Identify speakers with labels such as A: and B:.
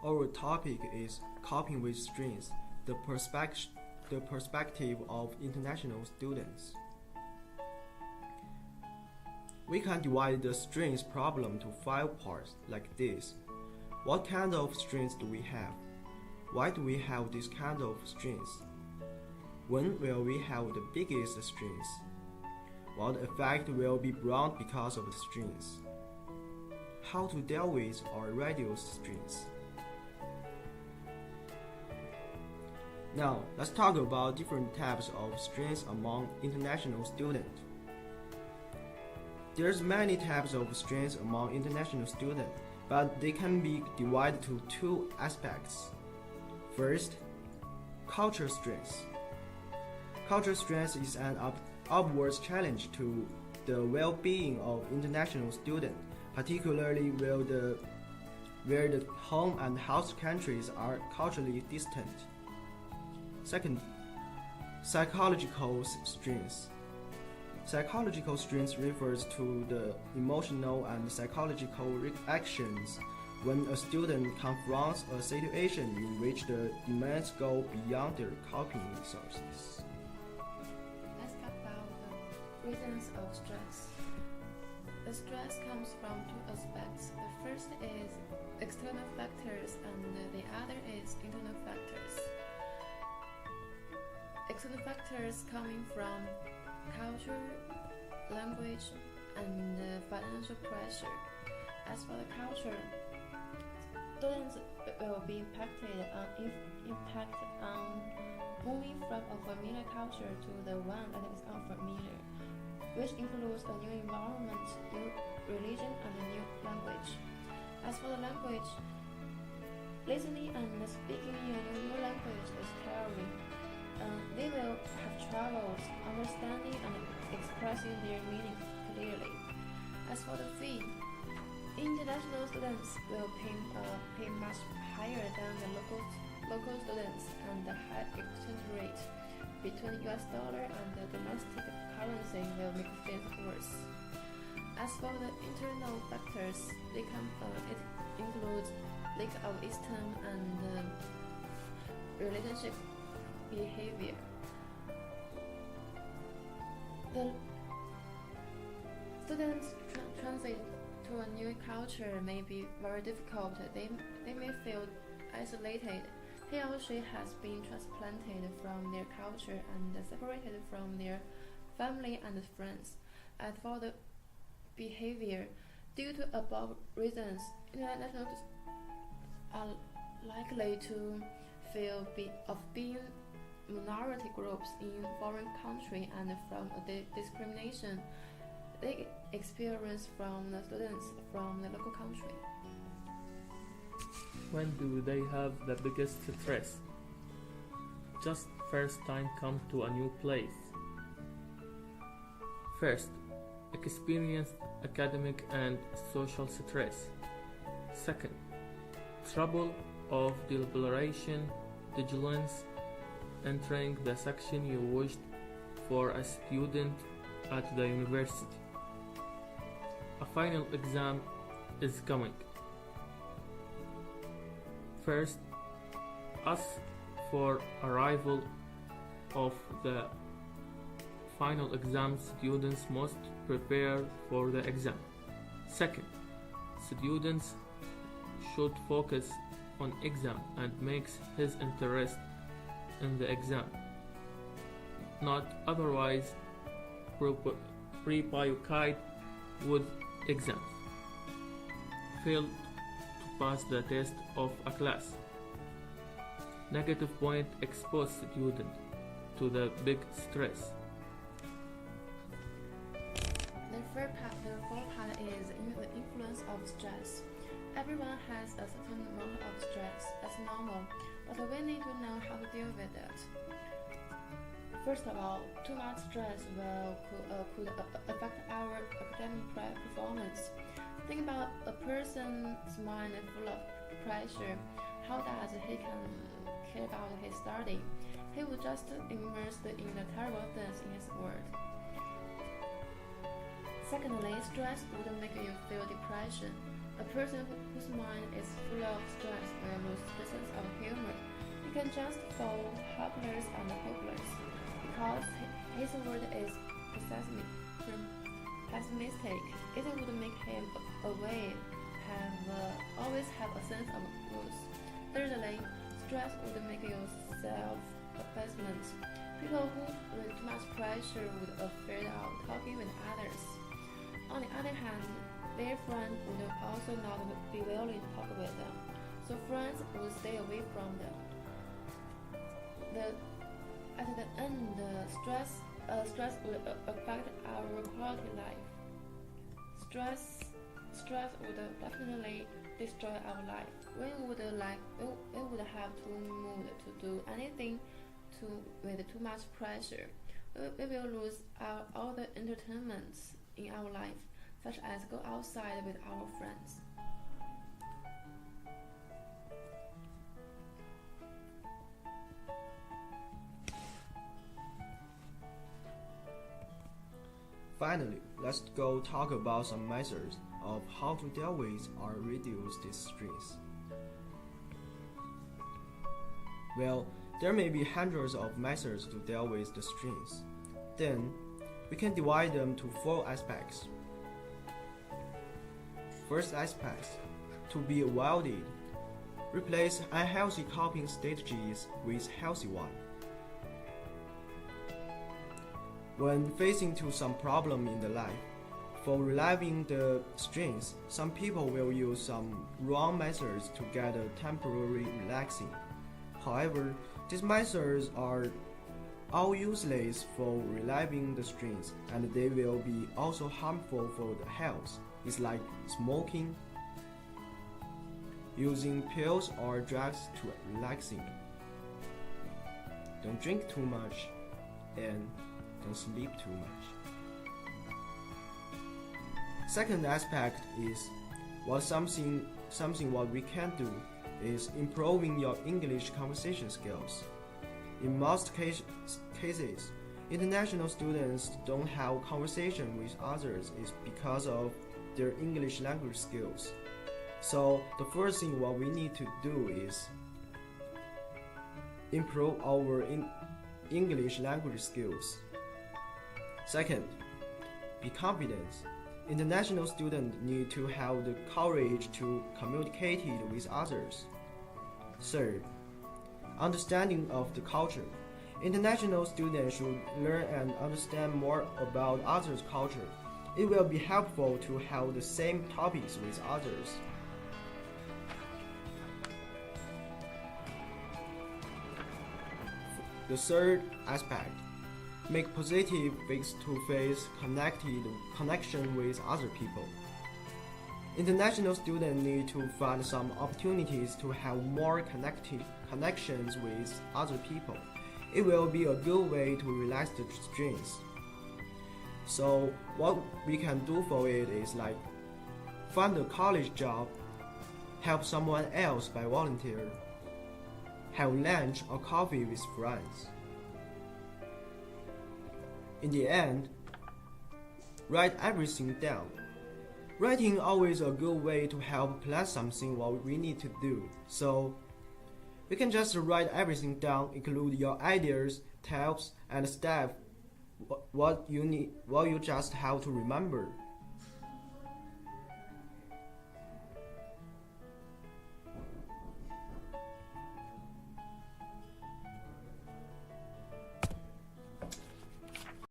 A: Our topic is coping with stress, the perspective of international students. We can divide the stress problem to 5 parts like this. What kind of stress do we have? Why do we have this kind of stress? When will we have the biggest stress? What effect will be brought because of the stress? How to deal with or reduce stress? Now, let's talk about different types of stress among international students. There's many types of stress among international students, but they can be divided to 2 aspects. First, culture stress. Culture stress is an upward challenge to the well-being of international students, particularly where the home and host countries are culturally distant. Second, psychological stress. Psychological stress refers to the emotional and psychological reactions when a student confronts a situation in which the demands go beyond their coping resources.
B: Let's talk about the reasons of stress. The stress comes from 2 aspects. The first is external factors and the other is internal factors. External factors coming from culture, language, and financial pressure. As for the culture, students will be impacted on moving from a familiar culture to the one that is unfamiliar, which includes a new environment, new religion, and a new language. As for the language, listening and speaking in a new language is tiring. They will have troubles understanding and expressing their meaning clearly. As for the fee, international students will pay much higher than the local students, and the high exchange rate between US dollar and the domestic currency will make things worse. As for the internal factors, it includes lack of esteem and relationship behavior. The students transit to a new culture may be very difficult. They may feel isolated. He or she has been transplanted from their culture and separated from their family and friends. As for the behavior, due to above reasons, internationals are likely to feel of being minority groups in foreign country and from discrimination they experience from the students from the local country.
C: When do they have the biggest stress? Just first time come to a new place. First, experience academic and social stress. Second, trouble of deliberation, vigilance, entering the section you wished for a student at the university. A final exam is coming. First, ask for arrival of the final exam students must prepare for the exam. Second, students should focus on exam and makes his interest in the exam, not otherwise preoccupied with exams. Fail to pass the test of a class. Negative point expose student to the big stress.
B: The fourth part is the influence of stress. Everyone has a certain amount of stress. That's normal, but we need to know how to deal with it. First of all, too much stress could affect our academic performance. Think about a person's mind full of pressure. How does he can care about his study? He will just immerse in the terrible things in his world. Secondly, stress would make you feel depression. A person whose mind is full of stress will lose lose the sense of humor. He can just fall helpless and hopeless because his world is pessimistic. It would make him always have a sense of loss. Thirdly, stress would make you self-abasement. People who with too much pressure would afraid of talking with others. On the other hand, their friends would also not be willing to talk with them, so friends would stay away from them. At the end, stress would affect our quality life. Stress would definitely destroy our life. We would have too mood to do anything with too much pressure. We will lose all the entertainments in our life, such as go outside with our friends.
A: Finally, let's go talk about some methods of how to deal with or reduce this stress. Well, there may be hundreds of methods to deal with the stress. Then, we can divide them to 4 aspects. First aspect, to be avoided. Replace unhealthy coping strategies with healthy ones. When facing to some problem in the life, for relieving the stress, some people will use some wrong methods to get a temporary relaxing. However, these methods are all useless for relieving the stress, and they will be also harmful for the health. It's like smoking, using pills or drugs to relaxing. Don't drink too much, and don't sleep too much. Second aspect is something what we can do is improving your English conversation skills. In most cases, international students don't have conversation with others is because of their English language skills. So the first thing what we need to do is improve our English language skills. Second, be confident. International students need to have the courage to communicate with others. Third, understanding of the culture. International students should learn and understand more about others' culture. It will be helpful to have the same topics with others. The third aspect, make positive face-to-face connection with other people. International students need to find some opportunities to have more connections with other people. It will be a good way to relax the stress. So what we can do for it is like find a college job, help someone else by volunteer, have lunch or coffee with friends. In the end, write everything down. Writing always a good way to help plan something what we need to do. So you can just write everything down, include your ideas, tips, and steps, what you just have to remember.